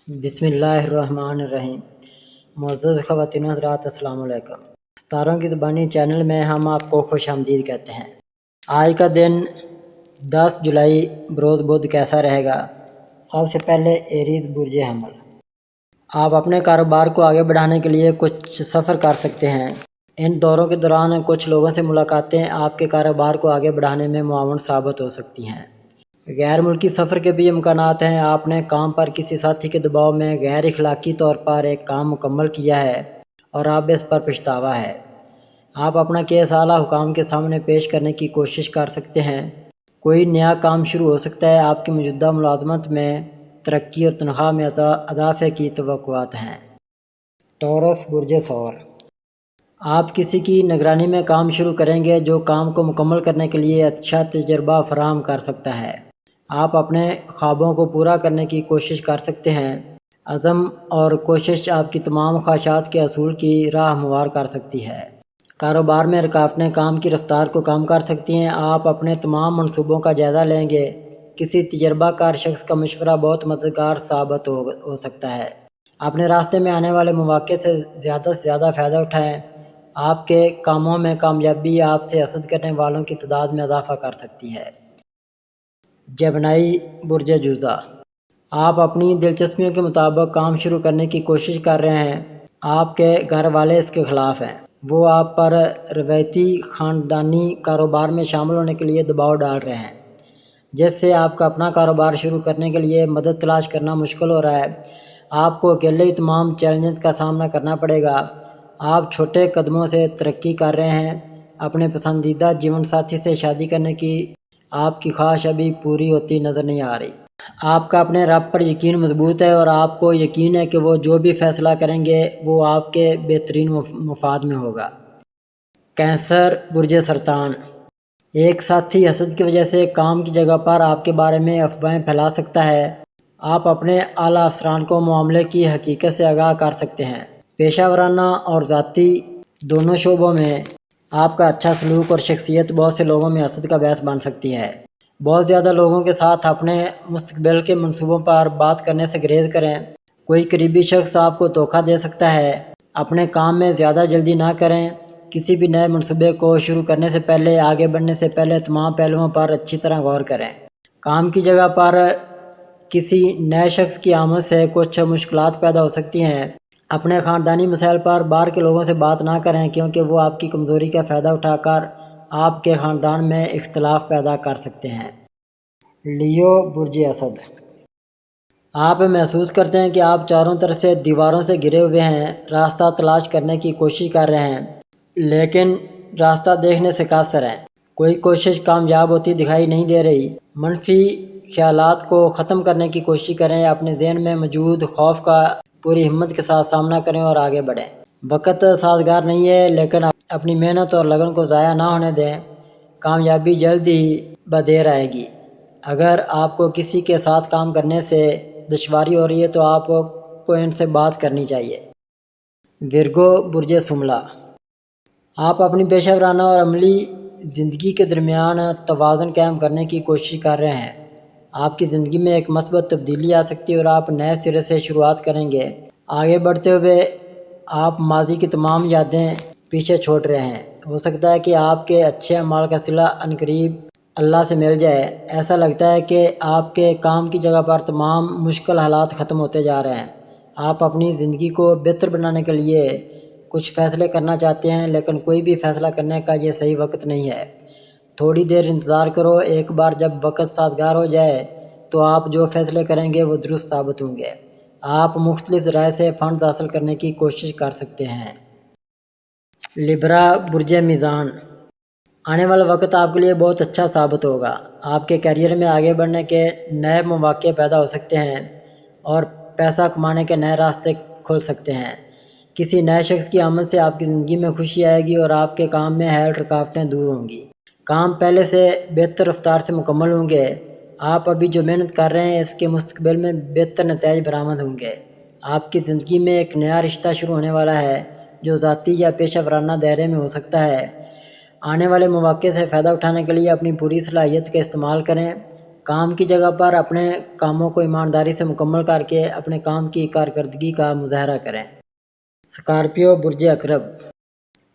بسم اللہ الرحمن الرحیم۔ معزز خواتین و حضرات، السلام علیکم۔ ستاروں کی زبانی چینل میں ہم آپ کو خوش آمدید کہتے ہیں۔ آج کا دن 10 جولائی بروز بدھ کیسا رہے گا؟ سب سے پہلے ایریز برج حمل، آپ اپنے کاروبار کو آگے بڑھانے کے لیے کچھ سفر کر سکتے ہیں۔ ان دوروں کے دوران کچھ لوگوں سے ملاقاتیں آپ کے کاروبار کو آگے بڑھانے میں معاون ثابت ہو سکتی ہیں۔ غیر ملکی سفر کے بھی امکانات ہیں۔ آپ نے کام پر کسی ساتھی کے دباؤ میں غیر اخلاقی طور پر ایک کام مکمل کیا ہے اور آپ اس پر پچھتاوا ہے۔ آپ اپنا کیس اعلیٰ حکام کے سامنے پیش کرنے کی کوشش کر سکتے ہیں۔ کوئی نیا کام شروع ہو سکتا ہے۔ آپ کی موجودہ ملازمت میں ترقی اور تنخواہ میں اضافے کی توقعات ہیں۔ ٹورس برج ثور، آپ کسی کی نگرانی میں کام شروع کریں گے جو کام کو مکمل کرنے کے لیے اچھا تجربہ فراہم کر سکتا ہے۔ آپ اپنے خوابوں کو پورا کرنے کی کوشش کر سکتے ہیں۔ عزم اور کوشش آپ کی تمام خواہشات کے حصول کی راہ ہموار کر سکتی ہے۔ کاروبار میں رکاوٹیں کام کی رفتار کو کم کر سکتی ہیں۔ آپ اپنے تمام منصوبوں کا جائزہ لیں گے۔ کسی تجربہ کار شخص کا مشورہ بہت مددگار ثابت ہو سکتا ہے۔ اپنے راستے میں آنے والے مواقع سے زیادہ فائدہ اٹھائیں۔ آپ کے کاموں میں کامیابی آپ سے حسد کرنے والوں کی تعداد میں اضافہ کر سکتی ہے۔ جمنائی برج جوزہ، آپ اپنی دلچسپیوں کے مطابق کام شروع کرنے کی کوشش کر رہے ہیں۔ آپ کے گھر والے اس کے خلاف ہیں۔ وہ آپ پر روایتی خاندانی کاروبار میں شامل ہونے کے لیے دباؤ ڈال رہے ہیں، جس سے آپ کا اپنا کاروبار شروع کرنے کے لیے مدد تلاش کرنا مشکل ہو رہا ہے۔ آپ کو اکیلے ہی تمام چیلنجز کا سامنا کرنا پڑے گا۔ آپ چھوٹے قدموں سے ترقی کر رہے ہیں۔ اپنے پسندیدہ جیون ساتھی سے شادی کرنے کی آپ کی خواہش ابھی پوری ہوتی نظر نہیں آ رہی۔ آپ کا اپنے رب پر یقین مضبوط ہے اور آپ کو یقین ہے کہ وہ جو بھی فیصلہ کریں گے وہ آپ کے بہترین مفاد میں ہوگا۔ کینسر برج سرطان، ایک ساتھی حسد کی وجہ سے کام کی جگہ پر آپ کے بارے میں افواہیں پھیلا سکتا ہے۔ آپ اپنے اعلیٰ افسران کو معاملے کی حقیقت سے آگاہ کر سکتے ہیں۔ پیشہ ورانہ اور ذاتی دونوں شعبوں میں آپ کا اچھا سلوک اور شخصیت بہت سے لوگوں میں حسد کا باعث بن سکتی ہے۔ بہت زیادہ لوگوں کے ساتھ اپنے مستقبل کے منصوبوں پر بات کرنے سے گریز کریں۔ کوئی قریبی شخص آپ کو دھوکہ دے سکتا ہے۔ اپنے کام میں زیادہ جلدی نہ کریں۔ کسی بھی نئے منصوبے کو شروع کرنے سے پہلے آگے بڑھنے سے پہلے تمام پہلوؤں پر اچھی طرح غور کریں۔ کام کی جگہ پر کسی نئے شخص کی آمد سے کچھ مشکلات پیدا ہو سکتی ہیں۔ اپنے خاندانی مسائل پر باہر کے لوگوں سے بات نہ کریں کیونکہ وہ آپ کی کمزوری کا فائدہ اٹھا کر آپ کے خاندان میں اختلاف پیدا کر سکتے ہیں۔ لیو برج اسد، آپ محسوس کرتے ہیں کہ آپ چاروں طرف سے دیواروں سے گھرے ہوئے ہیں۔ راستہ تلاش کرنے کی کوشش کر رہے ہیں لیکن راستہ دیکھنے سے قاصر ہیں۔ کوئی کوشش کامیاب ہوتی دکھائی نہیں دے رہی۔ منفی خیالات کو ختم کرنے کی کوشش کریں۔ اپنے ذہن میں موجود خوف کا پوری ہمت کے ساتھ سامنا کریں اور آگے بڑھیں۔ وقت سازگار نہیں ہے لیکن اپنی محنت اور لگن کو ضائع نہ ہونے دیں۔ کامیابی جلد ہی بدیر آئے گی۔ اگر آپ کو کسی کے ساتھ کام کرنے سے دشواری ہو رہی ہے تو آپ کو ان سے بات کرنی چاہیے۔ ورگو برج شملہ، آپ اپنی پیشہ ورانہ اور عملی زندگی کے درمیان توازن قائم کرنے کی کوشش کر رہے ہیں۔ آپ کی زندگی میں ایک مثبت تبدیلی آ سکتی ہے اور آپ نئے سرے سے شروعات کریں گے۔ آگے بڑھتے ہوئے آپ ماضی کی تمام یادیں پیچھے چھوڑ رہے ہیں۔ ہو سکتا ہے کہ آپ کے اچھے اعمال کا صلہ عنقریب اللہ سے مل جائے۔ ایسا لگتا ہے کہ آپ کے کام کی جگہ پر تمام مشکل حالات ختم ہوتے جا رہے ہیں۔ آپ اپنی زندگی کو بہتر بنانے کے لیے کچھ فیصلے کرنا چاہتے ہیں لیکن کوئی بھی فیصلہ کرنے کا یہ صحیح وقت نہیں ہے۔ تھوڑی دیر انتظار کرو۔ ایک بار جب وقت سازگار ہو جائے تو آپ جو فیصلے کریں گے وہ درست ثابت ہوں گے۔ آپ مختلف ذرائع سے فنڈز حاصل کرنے کی کوشش کر سکتے ہیں۔ لبرا برج میزان، آنے والا وقت آپ کے لیے بہت اچھا ثابت ہوگا۔ آپ کے کیریئر میں آگے بڑھنے کے نئے مواقع پیدا ہو سکتے ہیں اور پیسہ کمانے کے نئے راستے کھل سکتے ہیں۔ کسی نئے شخص کی آمد سے آپ کی زندگی میں خوشی آئے گی اور آپ کے کام میں حائل رکاوٹیں دور ہوں گی۔ کام پہلے سے بہتر رفتار سے مکمل ہوں گے۔ آپ ابھی جو محنت کر رہے ہیں اس کے مستقبل میں بہتر نتائج برآمد ہوں گے۔ آپ کی زندگی میں ایک نیا رشتہ شروع ہونے والا ہے جو ذاتی یا پیشہ ورانہ دائرے میں ہو سکتا ہے۔ آنے والے مواقع سے فائدہ اٹھانے کے لیے اپنی پوری صلاحیت کا استعمال کریں۔ کام کی جگہ پر اپنے کاموں کو ایمانداری سے مکمل کر کے اپنے کام کی کارکردگی کا مظاہرہ کریں۔ اسکارپیو برج عقرب،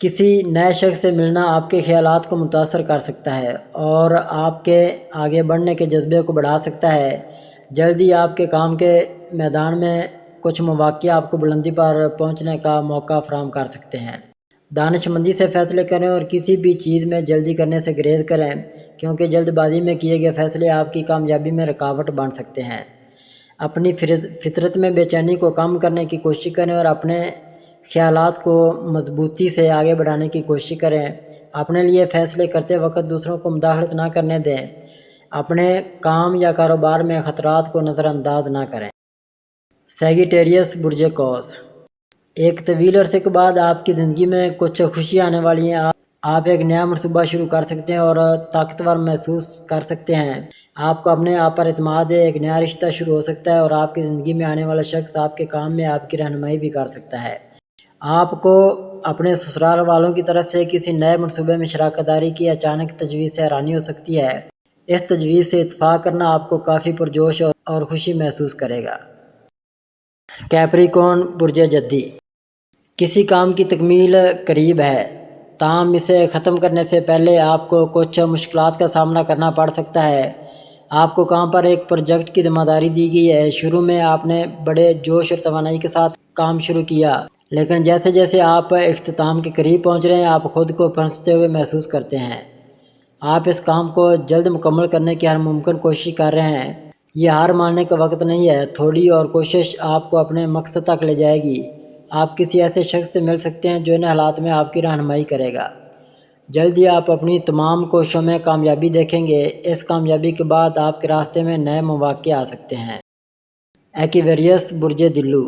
کسی نئے شخص سے ملنا آپ کے خیالات کو متاثر کر سکتا ہے اور آپ کے آگے بڑھنے کے جذبے کو بڑھا سکتا ہے۔ جلدی آپ کے کام کے میدان میں کچھ مواقع آپ کو بلندی پر پہنچنے کا موقع فراہم کر سکتے ہیں۔ دانش مندی سے فیصلے کریں اور کسی بھی چیز میں جلدی کرنے سے گریز کریں، کیونکہ جلد بازی میں کیے گئے فیصلے آپ کی کامیابی میں رکاوٹ بن سکتے ہیں۔ اپنی فطرت میں بے چینی کو کم کرنے کی کوشش کریں اور اپنے خیالات کو مضبوطی سے آگے بڑھانے کی کوشش کریں۔ اپنے لیے فیصلے کرتے وقت دوسروں کو مداخلت نہ کرنے دیں۔ اپنے کام یا کاروبار میں خطرات کو نظر انداز نہ کریں۔ سیگیٹیریس برج قوس، ایک طویل عرصے کے بعد آپ کی زندگی میں کچھ خوشی آنے والی ہیں۔ آپ ایک نیا منصوبہ شروع کر سکتے ہیں اور طاقتور محسوس کر سکتے ہیں۔ آپ کو اپنے آپ پر اعتماد ہے، ایک نیا رشتہ شروع ہو سکتا ہے اور آپ کی زندگی میں آنے والا شخص آپ کے کام میں آپ کی رہنمائی بھی کر سکتا ہے۔ آپ کو اپنے سسرال والوں کی طرف سے کسی نئے منصوبے میں شراکت داری کی اچانک تجویز سے حیرانی ہو سکتی ہے۔ اس تجویز سے اتفاق کرنا آپ کو کافی پرجوش اور خوشی محسوس کرے گا۔ کیپریکون برج جدی، کسی کام کی تکمیل قریب ہے، تاہم اسے ختم کرنے سے پہلے آپ کو کچھ مشکلات کا سامنا کرنا پڑ سکتا ہے۔ آپ کو کام پر ایک پروجیکٹ کی ذمہ داری دی گئی ہے۔ شروع میں آپ نے بڑے جوش اور توانائی کے ساتھ کام شروع کیا، لیکن جیسے جیسے آپ اختتام کے قریب پہنچ رہے ہیں آپ خود کو پھنستے ہوئے محسوس کرتے ہیں۔ آپ اس کام کو جلد مکمل کرنے کی ہر ممکن کوشش کر رہے ہیں۔ یہ ہار ماننے کا وقت نہیں ہے، تھوڑی اور کوشش آپ کو اپنے مقصد تک لے جائے گی۔ آپ کسی ایسے شخص سے مل سکتے ہیں جو ان حالات میں آپ کی رہنمائی کرے گا۔ جلد ہی آپ اپنی تمام کوششوں میں کامیابی دیکھیں گے۔ اس کامیابی کے بعد آپ کے راستے میں نئے مواقع آ سکتے ہیں۔ ایکویریس برج دلو،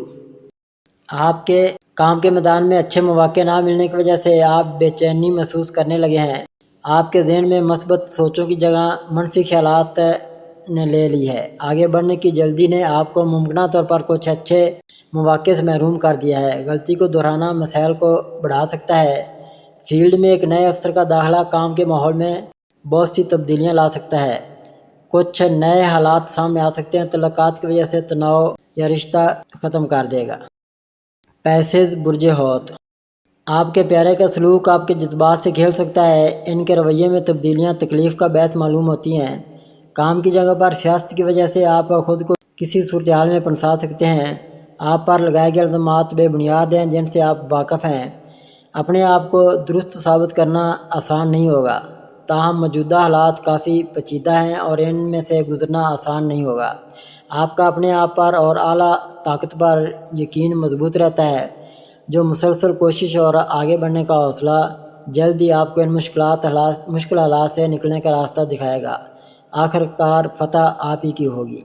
آپ کے کام کے میدان میں اچھے مواقع نہ ملنے کی وجہ سے آپ بے چینی محسوس کرنے لگے ہیں۔ آپ کے ذہن میں مثبت سوچوں کی جگہ منفی خیالات نے لے لی ہے۔ آگے بڑھنے کی جلدی نے آپ کو ممکنہ طور پر کچھ اچھے مواقع سے محروم کر دیا ہے۔ غلطی کو دہرانا مسائل کو بڑھا سکتا ہے۔ فیلڈ میں ایک نئے افسر کا داخلہ کام کے ماحول میں بہت سی تبدیلیاں لا سکتا ہے۔ کچھ نئے حالات سامنے آ سکتے ہیں۔ تعلقات کی وجہ سے تناؤ یا رشتہ ختم کر دے گا۔ پیسز برج حوت، آپ کے پیارے کا سلوک آپ کے جذبات سے کھیل سکتا ہے۔ ان کے رویے میں تبدیلیاں تکلیف کا باعث معلوم ہوتی ہیں۔ کام کی جگہ پر سیاست کی وجہ سے آپ خود کو کسی صورتحال میں پھنسا سکتے ہیں۔ آپ پر لگائے گئے الزامات بے بنیاد ہیں جن سے آپ واقف ہیں۔ اپنے آپ کو درست ثابت کرنا آسان نہیں ہوگا، تاہم موجودہ حالات کافی پیچیدہ ہیں اور ان میں سے گزرنا آسان نہیں ہوگا۔ آپ کا اپنے آپ پر اور اعلیٰ طاقت پر یقین مضبوط رہتا ہے، جو مسلسل کوشش اور آگے بڑھنے کا حوصلہ جلد ہی آپ کو ان مشکل حالات سے نکلنے کا راستہ دکھائے گا۔ آخر کار فتح آپ ہی کی ہوگی۔